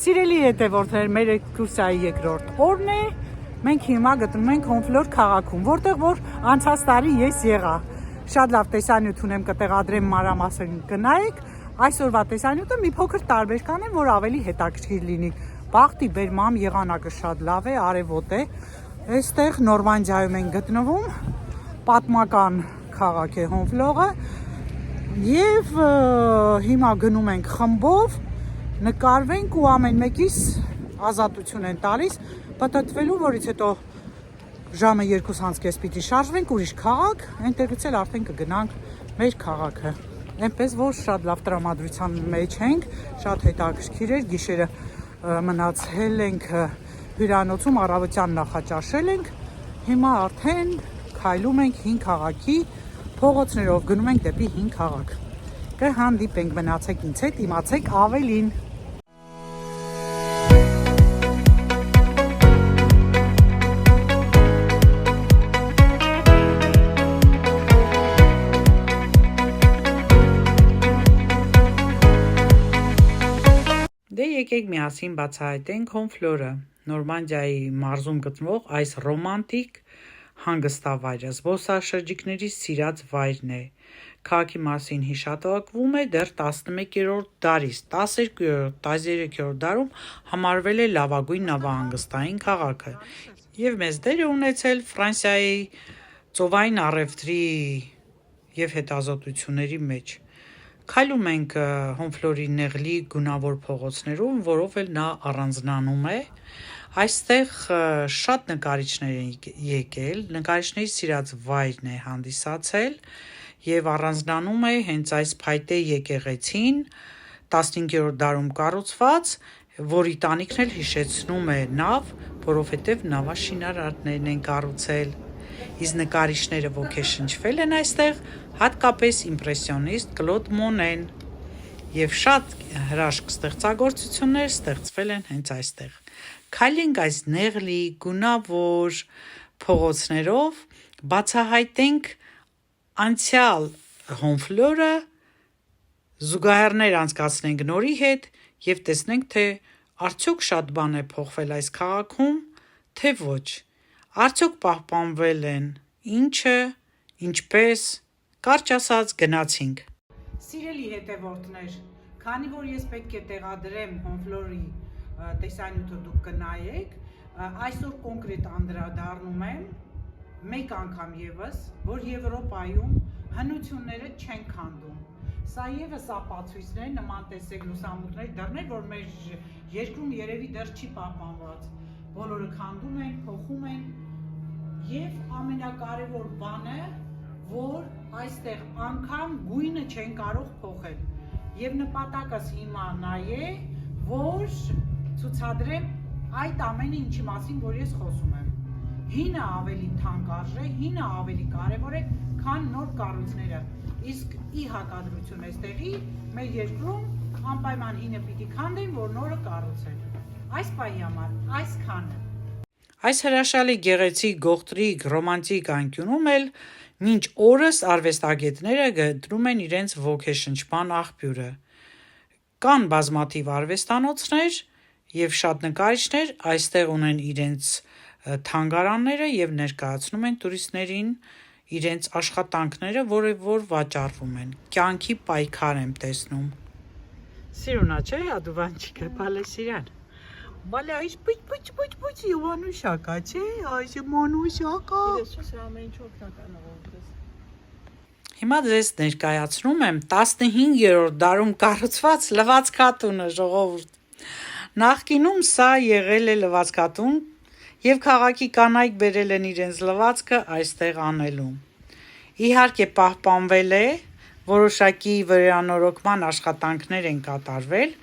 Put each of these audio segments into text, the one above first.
Սիրելի հետևորդներ, մեր էքսկուրսիայի երկրորդ օրն է։ Մենք հիմա գտնվում ենք Հոնֆլոր քաղաքում, որտեղ որ անցած տարի ես եղա։ Շատ լավ տեսանյութ ունեմ, կտեղադրեմ մանրամասն գնայեք։ Այսօրվա տեսանյութը մի փոքր տարբեր կանեմ, որ ավելի հետաքրքիր լինի։ Բախտի բերմամ եղանակը շատ լավ է, արևոտ է։ Այստեղ Նորմանդիայում ենք գտնվում, պատմական քաղաք է Հոնֆլորը։ Եվ հիմա գնում ենք խմբով նկարվենք ու ամեն մեկիս ազատություն են տալիս պատտվելու, որից հետո ժամը 2:30 պիտի շարժվենք ուրիշ քաղաք, այնտեղից էլ արդեն կգնանք մեր քաղաքը։ Այնպես որ շատ լավ տրամադրության մեջ ենք, շատ հետաքրքիր էր, գիշերը մնացել ենք հյուրանոցում, առավոտյան նախաճաշել ենք, հիմա արդեն քայլում ենք հին քաղաքի փողոցներով, գնում ենք դեպի հին քաղաք։ Կհանդիպենք, մնացեք ինձ հետ, իմացեք ավելին։ Դե եկեք միասին բացահայտենք Հոնֆլորը, Նորմանդիայի մարզում գտնվող այս ռոմանտիկ հանգստավայրը, զբոսաշրջիկների սիրած վայրն է։ Քաղաքի մասին հիշատակվում է դեռ 11-րդ դարից, 12-րդ, 13-րդ դարում համարվել է լավագույն նավահանգստային քաղաքը և մեծ դեր է ունեցել Ֆրանսիայի ծովային առևտրի և հետազոտությունների մեջ։ Քայլում ենք Հոնֆլորի նեղլի գունավոր փողոցներում, որով էլ նա առանձնանում է։ Այստեղ շատ նկարիչներ են եկել, նկարիչների սիրած վայրն է հանդիսացել և առանձնանում է հենց այս փայտե եկեղեցին, 15-րդ դարում կառուցված, որի տանիքն էլ հիշեցնում է նավ, որովհետև նավաշինարարներն են կառուցել։ Իսկ նկարիչները ոգեշնչվել են այստեղ հատկապես իմպրեսիոնիստ Կլոդ Մոնեն և շատ հրաշք ստեղծագործություններ ստեղծվել են հենց այստեղ։ Քայլենք այս նեղլի, գունավոր փողոցներով, բացահայտենք անցյալ Հոնֆլորը, զուգահեռներ անցկացնենք նորի հետ և տեսնենք, թե արդյոք շատ բան է փոխվել այս քաղաքում, թե ոչ, արդյոք պահպանվել են ինչը, ինչպես, կարճ ասած գնացինք։ Սիրելի հետևորդներ, քանի որ ես պետք է տեղադրեմ Հոնֆլորի տեսանյութը դուք կնայեք, այսօր կոնկրետ անդրադառնում եմ մեկ անգամ ևս, որ Եվրոպայում հնությունները չեն քանդում։ Սա ևս ապացույցն է, նման տեսեք լուսամուտներ, դռներ, որ մեր երկրում երևի դեռ չի պահպանված։ Բոլորը քանդում են, փոխում են և ամենակարևոր բանը, որ այստեղ անգամ գույնը չեն կարող փոխել։ Եվ նպատակս հիմա նա է, որ ցուցադրեմ այդ ամենը, ինչի մասին, որ ես խոսում եմ։ Հինը ավելի թանկարժ է, հինը ավելի կարևոր է, քան նոր կառույցները։ Իսկ ի հակադրություն այստեղի, մեր երկրում անպայման հինը պիտի քանդեն, որ նորը կառուցեն։ Այս պահի համար այսքանը։ Այս հրաշալի գեղեցիկ, գողտրիկ, ռոմանտիկ անկյունում էլ մինչ օրս արվեստագետները գտնում են իրենց ոգեշնչման աղբյուրը։ Կան բազմաթիվ արվեստանոցներ և շատ նկարիչներ այստեղ ունեն իրենց թանգարանները և ներկայացնում են տուրիստներին իրենց աշխատանքները, որ վաճառվում են։ Կյանքի պայքար եմ տեսնում։ Սիրունա չէ, ադուվանչիկը, բալե սիրան։ Բալե այս պուչ Յուվանուշակա, չէ, այս Մանուշակա։ Հիմա ձեզ ներկայացնում եմ 15-րդ դարում կառուցված լվացքատունը, ժողովուրդ։ Նախկինում սա եղել է լվացքատուն և քաղաքի կանայք բերել են իրենց լվացքը այստեղ անելու։ Իհարկե պահպանվել է, որոշակի վերանորոգման աշխատանքներ են կատարվել,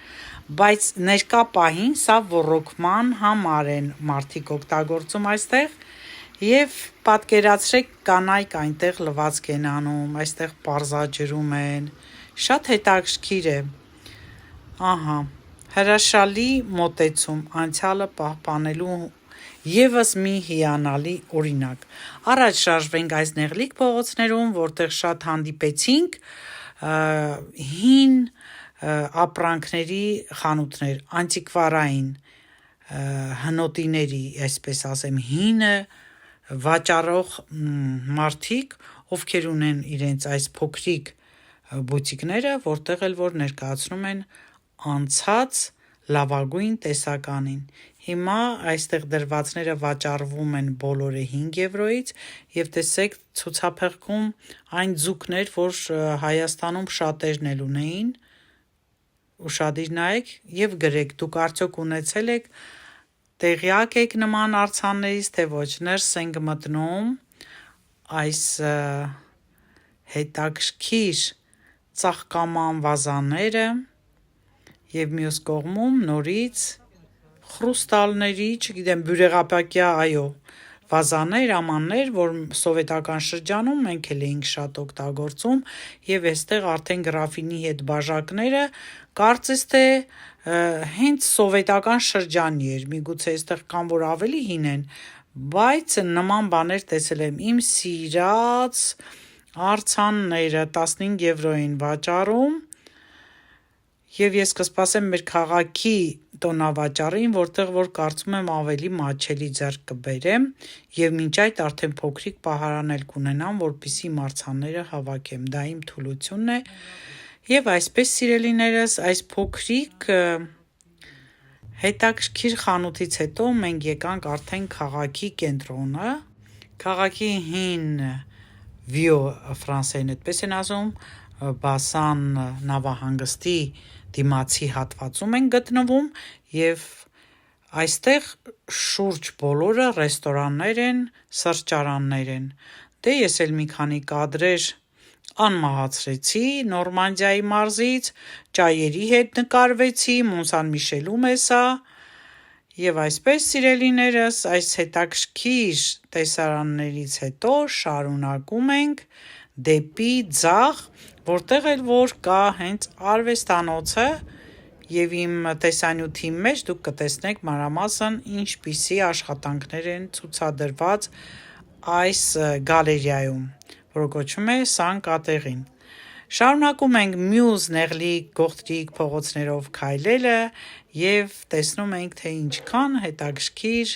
բայց ներկա պահին սա ոռոգման համար են մարդիկ օգտագործում այստեղ և պատկերացրեք կանայք այնտեղ լվացք են անում, այստեղ պարզաջրում են, շատ հետաքրքիր է։ Ահա, հրաշալի մոտեցում անցյալը պահպանելու ևս մի հիանալի օրինակ։ Առաջ շարժվենք այս նեղլիկ փողոցներում, որտեղ շատ հանդիպեցինք հին ապրանքների խանութներ, անտիկվարային հնոտիների, այսպես ասեմ, հինը վաճառող մարդիկ, ովքեր ունեն իրենց այս փոքրիկ բուտիկները, որտեղ էլ որ ներկայացնում են անցած լավագույն տեսականին։ Հիմա այստեղ դրվածները վաճառվում են բոլորը 5 եվրոից եւ տեսեք ցուցափեղկում այն ձուկներ, որ Հայաստանում շատերն էլ ունեին, ուշադիր նայեք եւ գրեք, դուք արդյոք ունեցել եք, տեղյակ եք նման արձաններից, թե ոչ, ներս ենք մտնում այս հետաքրքիր ծաղկաման վազաները եւ մյուս կողմում նորից խրուստալների, չգիտեմ, բյուրեղապակյա, այո, վազաներ, ամաններ, որ սովետական շրջանում մենք էլ էինք շատ օգտագործում եւ այստեղ արդեն գրաֆինի հետ բաժակները կարծես թե հենց սովետական շրջանի էր, միգուցե այստեղ կան որ ավելի հին են, բայց նման բաներ տեսել եմ, իմ սիրած արձանները 15 եվրոյին վաճառում եւ ես կսպասեմ մեր քաղաքի տոնավաճառին, որտեղ որ կարծում եմ ավելի մատչելի ձեռք կբերեմ եւ մինչ այդ արդեն փոքրիկ պահարան էլ կունենամ, որպիսի արձանները հավաքեմ, դա իմ թուլությունն է եւ այսպես սիրելիներս, այս փոքրիկ հետաքրքիր խանութից հետո մենք եկանք արդեն քաղաքի կենտրոնը, քաղաքի հին վիո ֆրանսերեն այդպես են ասում, Բասան նավահանգստի դիմացի հատվածում են գտնվում եւ այստեղ շուրջ բոլորը ռեստորաններ են, սրճարաններ են։ Դե ես էլ մի քանի կադրեր անմահացրեցի Նորմանդիայի մարզից, ճայերի հետ նկարվեցի, Մոնսան Միշելում է սա, եւ այսպես սիրելիներս, այս հետաքրքիր տեսարաններից հետո շարունակում ենք դեպի ձախ, որտեղ էլ որ կա հենց արվեստանոցը եւ իմ տեսանյութի մեջ դուք կտեսնեք մանրամասն ինչպիսի աշխատանքներ են ցուցադրված այս գալերեայում, որը կոչվում է Սան Կատերին։ Շարունակում ենք մյուս նեղլիկ գողտրիկ փողոցներով քայլելը եւ տեսնում ենք, թե ինչքան հետաքրքիր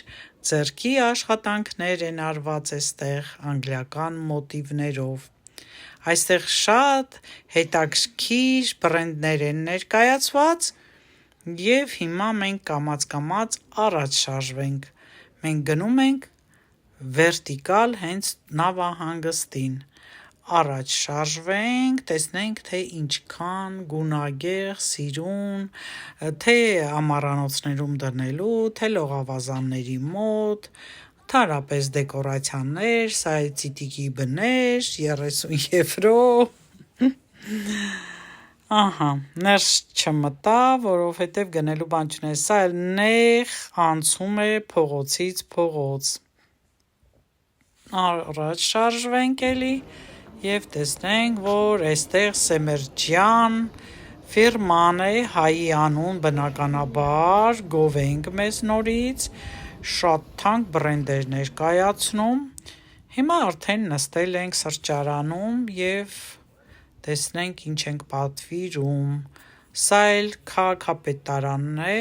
ձեռքի աշխատանքներ են արված այստեղ անգլիական մոտիվներով։ Այստեղ շատ հետաքրքիր բրենդներ են ներկայացված եւ հիմա մենք կամաց առաջ շարժվենք։ Մենք գնում ենք վերտիկալ հենց նավահանգստին։ Առաջ շարժվենք, տեսնենք, թե ինչքան գունագեղ, սիրուն, թե ամառանոցներում դնելու, թե լողավազանների մոտ, թարապես դեկորացիաներ, սա է ցիտիկի բներ, 30 եվրո։ Ահա, ներս չմտա, որովհետև գնելու բան չունի, սա էլ նեղ անցում է փողոցից փողոց։ Առաջ շարժվենք էլի եւ տեսնենք, որ այստեղ Սեմերջյան ֆիրման է, հայի անուն բնականաբար, գովենք մեզ նորից, շատ թանկ բրենդեր ներկայացնում։ Հիմա արդեն նստել ենք սրճարանում եւ տեսնենք ինչ ենք պատվիրում։ Սա էլ քաղաքապետարանն է,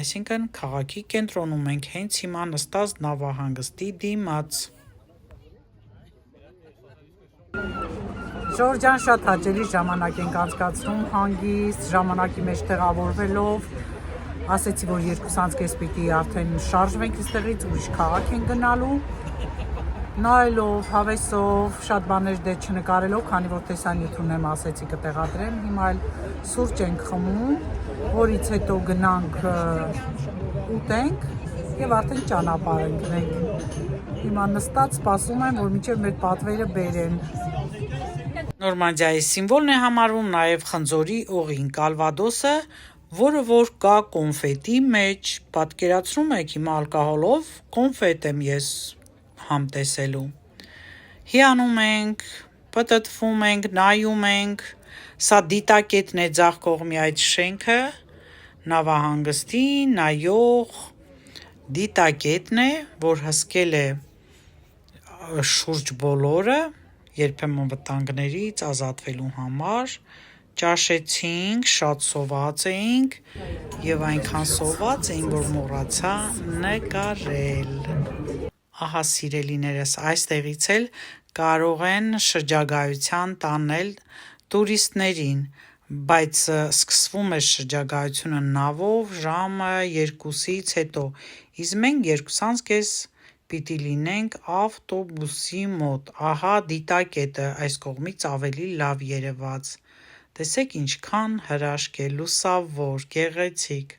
այսինքն քաղաքի կենտրոնում ենք հենց հիմա նստած նավահանգստի դիմաց։ Ժորժյան շատ հաճելի ժամանակ ենք անցկացնում, հանգիստ ժամանակի մեջ տեղավորվելով, ասեցի, որ 2:30 պիտի արդեն շարժվենք այստեղից, ուրիշ քաղաք ենք գնալու, նայելով, հավեսով, շատ բաներ դե չնկարելով, քանի որ տեսանյութ ունեմ, ասեցի կտեղադրեմ, հիմա էլ սուրճ ենք խմում, որից հետո գնանք ուտենք եւ արդեն ճանապարհ ենք մենք։ Հիմա նստած սպասում եմ, որ մինչեւ մեր պատվերը բերեն։ Նորմանդիայի սիմվոլն է համարվում նաև խնձորի օղին Կալվադոսը, որը որ կա կոնֆետի մեջ, պատկերացնում եք հիմա ալկոհոլով կոնֆետ եմ ես համտեսելու։ Հիանում ենք, պտտվում ենք, նայում ենք, սա դիտակետն է ձախ կողմի այդ շենքը, նավահանգստի նայող դիտակետն է, որ հսկել է շուրջ բոլորը, երբեմն վտանգներից ազատվելու համար, ճաշեցինք, շատ սոված էինք եւ այնքան սոված էինք, որ մոռացա նկարել։ Ահա սիրելիներս, այստեղից էլ կարող են շրջագայության տանել տուրիստներին, բայց սկսվում է շրջագայությունը նավով ժամը 2-ից հետո, իսկ մենք 2:30 պիտի լինենք ավտոբուսի մոտ, ահա դիտակետը այս կողմից ավելի լավ երևաց, տեսեք ինչքան հրաշք է, լուսավոր, գեղեցիկ։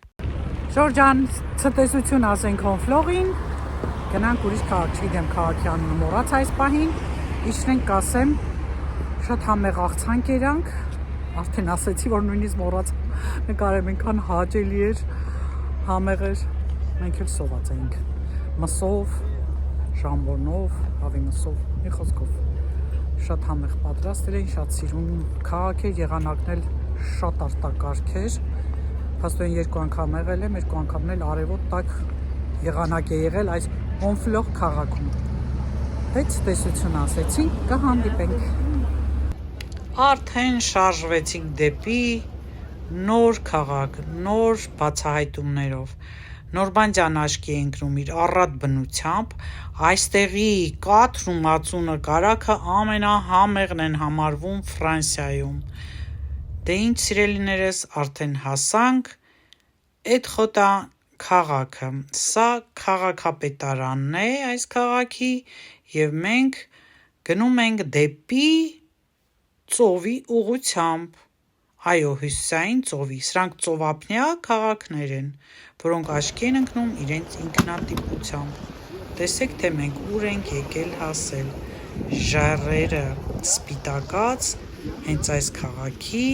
Ժորջան, ցտեսություն ասենք Հոնֆլողին, գնանք ուրիշ քաղաք, չգիտեմ քաղաքի անունը մոռացա այս պահին, իջնենք կասեմ, շատ համեղ աղցանք երանք, արդեն ասեցի, որ նույնիսկ մոռացա նկարեմ, այնքան հաճելի էր, համեղ էր, մենք էլ սոված էինք, մսով, ժամբոնով, հավի մսով, մի խոսքով, շատ համեղ պատրաստել էին, շատ սիրուն քաղաք էր, եղանակն էլ շատ արտակարգ էր, փաստորեն 2 անգամ եղել եմ, 2 անգամն էլ արևոտ տաք եղանակ է եղել այս Հոնֆլող քաղաքում, բայց տեսություն ասեցինք, կհանդիպենք։ Արդեն շարժվեցինք դեպի նոր քաղաք, նոր բացահայտումներով, Նորբանդյան աչքի ենք ընկնում իր առատ բնությամբ, այստեղի կաթն ու մածունը կարագը ամենահամեղն են համարվում Ֆրանսիայում, դե ինչ սիրելիներս, արդեն հասանք Էդխոտա քաղաքը, սա քաղաքապետարանն է այս քաղաքի և մենք գնում ենք դեպի ծովի ուղղությամբ, այո հյուսիսային ծովի, սրանք ծովափնյա քաղաքներ են, որոնք աչքի են ընկնում իրենց ինքնատիպությամբ, տեսեք թե մենք ուր ենք եկել հասել, ժայռերը սպիտակած, հենց այս քաղաքի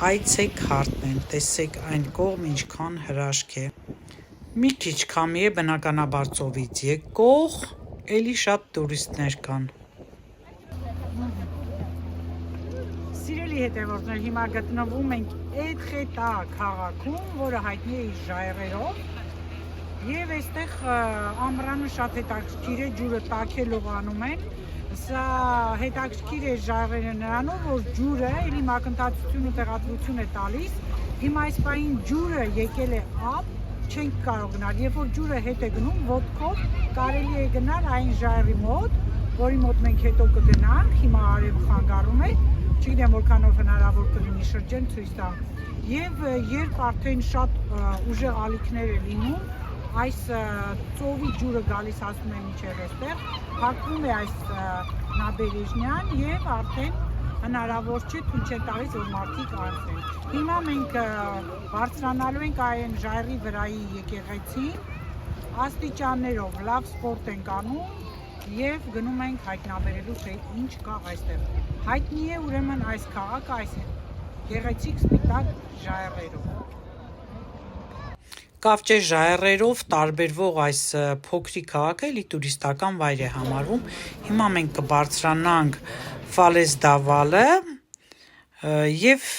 այցեքարտն են, տեսեք այն կողմ ինչքան հրաշք է, մի քիչ քամի է բնականաբար ծովից եկող, էլի շատ տուրիստներ կան։ Սիրելի հետևորդներ, հիմա գտնվում ենք Էդխոտա քաղաքում, որը հայտնի է իր ժայռերով, և այստեղ ամռանը շատ հետաքրքիր է, ջուրը տաքելով անում են, սա հետաքրքիր է ժայռերը նրանով, որ ջուրը էլի մակընթացություն ու տեղատվություն է տալիս, հիմա այս պահին ջուրը եկել է ափ, չենք կարող գնալ, երբ որ ջուրը հետ է գնում, ոտքով կարելի է գնալ այն ժայռի մոտ, որի մոտ մենք հետո կգնանք, հիմա արև խանգարում է, չգիտեմ որքանով հնարավոր կլինի շրջեն ցույց տամ, և երբ արդեն շատ ուժեղ ալիքներ է լինում, այս ծովի ջուրը գալիս հասնում է մինչև այստեղ, փակվում է այս նաբերեժնյան և արդեն հնարավոր չէ թույլ չեն տալիս, որ մարդիկ արթեն։ Հիմա մենք բարձրանալու ենք այն ժայռի վրայի եկեղեցին, աստիճաններով լավ սպորտ ենք անում և գնում ենք հայտնաբերելու, թե ինչ կա այստեղ։ Հայտնի է ուրեմն այս քաղաքը այս գեղեցիկ սպիտակ ժայռերով։ Կավճե ժայռերով տարբերվող այս փոքրիկ քաղաքը էլի տուրիստական վայր է համարվում։ Հիմա մենք կբարձրանանք Ֆալես դավալը և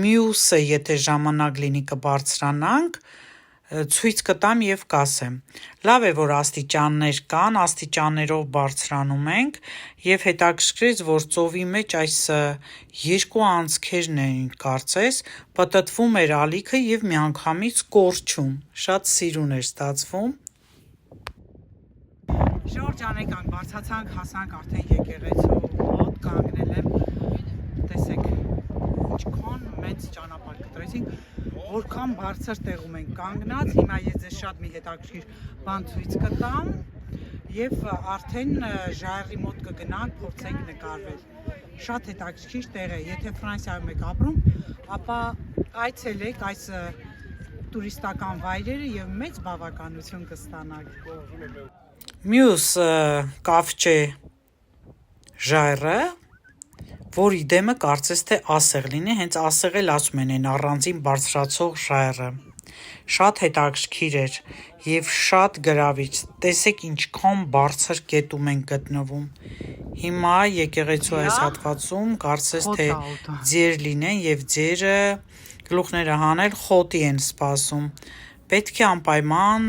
մյուսը, եթե ժամանակ լինի կբարձրանանք, ցույց կտամ և կասեմ։ Լավ է, որ աստիճաններ կան, աստիճաններով բարձրանում ենք և հետաքրքրեց, որ ծովի մեջ այս 2 անցքերն էին կարծես, պտտվում էր ալիքը և միանգամից կորչում, շատ սիրուն էր ստացվում։ Ժորջան եկանք, բարձացանք, հասանք արդեն եկեղեցու մոտ, կանգնել եմ, տեսեք, ինչքան մեծ ճանապարհ կտրեցինք, որքան բարձր տեղում ենք կանգնած, հիմա ես ձեզ շատ մի հետաքրքիր բան ցույց կտամ և արդեն ժայռի մոտ կգնանք, փորձենք նկարվել, շատ հետաքրքիր տեղ է, եթե Ֆրանսիայում եք ապրում, ապա այցելեք այս տուրիստական վայրերը և մեծ բավականություն կստանաք։ Մյուս կավճե ժայռը, որի դեմը կարծես թե ասեղ լինի, հենց ասեղ էլ ասում են այն առանձին բարձրացող ժայռը, շատ հետաքրքիր էր և շատ գրավիչ, տեսեք ինչքան բարձր կետում ենք գտնվում, հիմա եկեղեցու այս հատվածում կարծես թե ձիեր լինեն և ձիերը գլուխները հանել խոտի են սպասում, պետք է անպայման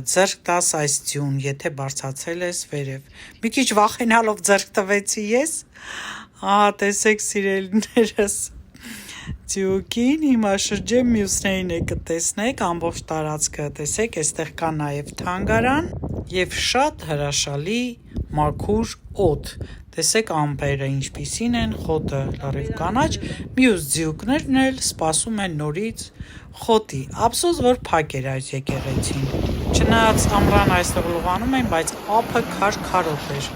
ձեռք տաս այս ձյուն, եթե բարձրացել ես վերև, մի քիչ վախենալով ձեռք տվեցի ես, տեսեք սիրելիներս, ձյուկին, հիմա շրջեմ մյուսներին է կտեսնեք, ամբողջ տարածքը տեսեք, այստեղ կա նաև թանգարան և շատ հրաշալի մաքուր օդ, տեսեք ամպերը ինչպիսին են, խոտը լրիվ կանաչ, մյուս ձյուկներն էլ սպասում են նորից խոտի, ափսոս որ փակ էր այս եկեղեցին, չնայած ամռան այստեղ լողանում են, բայց ափը քարքարոտ էր։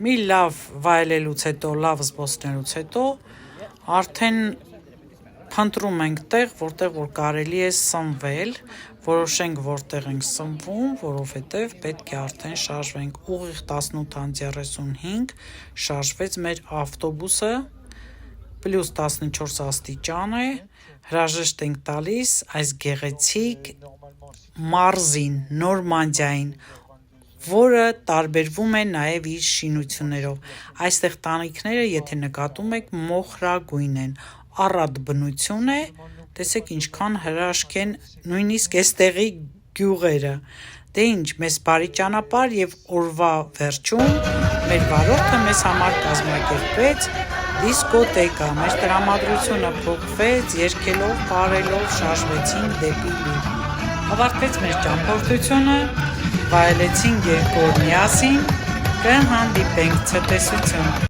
Մի լավ վայելելուց հետո, լավ զբոսնելուց հետո, արդեն փնտրում ենք տեղ, որտեղ որ կարելի է սնվել, որոշենք որտեղ ենք սնվում, որովհետև պետք է արդեն շարժվենք, ուղիղ 18:35 շարժվեց մեր ավտոբուսը, պլյուս 14 աստիճան է, հրաժեշտ ենք տալիս այս գեղեցիկ մարզին, Նորմանդիային, որը տարբերվում է նաև իր շինություններով, այստեղ տանիքները, եթե նկատում եք, մոխրագույն են, առատ բնություն է, տեսեք ինչքան հրաշք են նույնիսկ էստեղի գյուղերը, դե ինչ, մեզ բարի ճանապարհ և օրվա վերջում մեր վարորդը մեզ համար կազմակերպեց դիսկոտեկա, մեր տրամադրությունը փոխվեց, երգելով, պարելով, շարժվեցինք դեպի լիվ, ավարտվեց մեր ճամփորդությունը, վայելեցինք երկու օր միասին, կհանդիպենք, ցտեսություն։